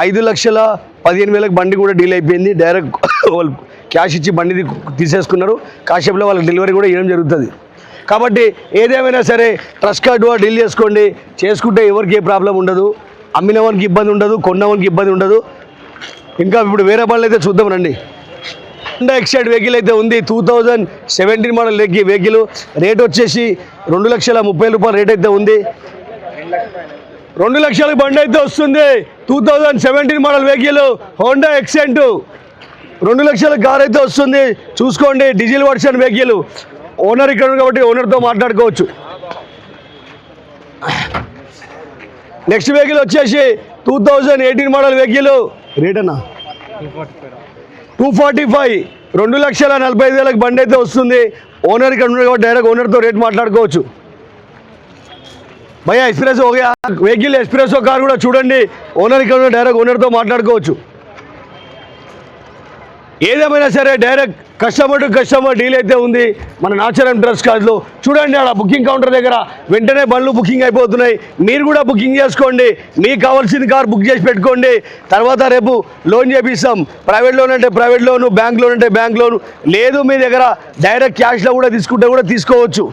5,15,000 బండి కూడా డీల్ అయిపోయింది. డైరెక్ట్ వాళ్ళు క్యాష్ ఇచ్చి బండి తీసేసుకున్నారు. కాసేపులో వాళ్ళకి డెలివరీ కూడా ఇవ్వడం జరుగుతుంది. కాబట్టి ఏదేమైనా సరే ట్రస్ట్ కార్డు డీల్ చేసుకుంటే ఎవరికి ఏ ప్రాబ్లం ఉండదు. అమ్మిన వానికి ఇబ్బంది ఉండదు, కొన్నవానికి ఇబ్బంది ఉండదు. ఇంకా ఇప్పుడు వేరే బండ్లు అయితే చూద్దాం రండి. హోండా ఎక్సైడ్ వెహికల్ అయితే ఉంది. 2017 మోడల్ వెహికల్. రేట్ వచ్చేసి 2,30,000 రూపాయలు రేట్ అయితే ఉంది. 2 లక్షల బండి అయితే వస్తుంది. 2017 మోడల్ వెహికల్ హోండా ఎక్సెంట్ 2 లక్షల కార్ అయితే వస్తుంది. చూసుకోండి, డీజిల్ వర్షన్ వెహికల్. ఓనర్ ఇక్కడ కాబట్టి ఓనర్తో మాట్లాడుకోవచ్చు. నెక్స్ట్ వెహికల్ వచ్చేసి 2018 మోడల్ వెహికల్. రేట్ అన్న 245. 2,45,000 బండి అయితే వస్తుంది. ఓనర్ ఇక్కడ ఉన్నాడు కాబట్టి డైరెక్ట్ ఓనర్తో రేట్ మాట్లాడుకోవచ్చు. భయ్యా ఎక్స్ప్రెస్ ఓకే వెహికల్ ఎక్స్ప్రెసో కార్ కూడా చూడండి. ఓనర్ ఇక్కడ డైరెక్ట్ ఓనర్తో మాట్లాడుకోవచ్చు. ఏదేమైనా సరే direct customer to customer deal అయితే ఉంది మన నాచారం ట్రస్ట్ కార్డులో. చూడండి, ఆడ బుకింగ్ కౌంటర్ దగ్గర వెంటనే బండ్లు బుకింగ్ అయిపోతున్నాయి. మీరు కూడా బుకింగ్ చేసుకోండి. మీకు కావాల్సిన కార్ బుక్ చేసి పెట్టుకోండి. తర్వాత రేపు లోన్ చేపిస్తాం. ప్రైవేట్ లోన్ అంటే ప్రైవేట్ లోను, బ్యాంక్ లోన్ అంటే బ్యాంక్ లోను. లేదు మీ దగ్గర డైరెక్ట్ క్యాష్లో కూడా తీసుకుంటే కూడా తీసుకోవచ్చు.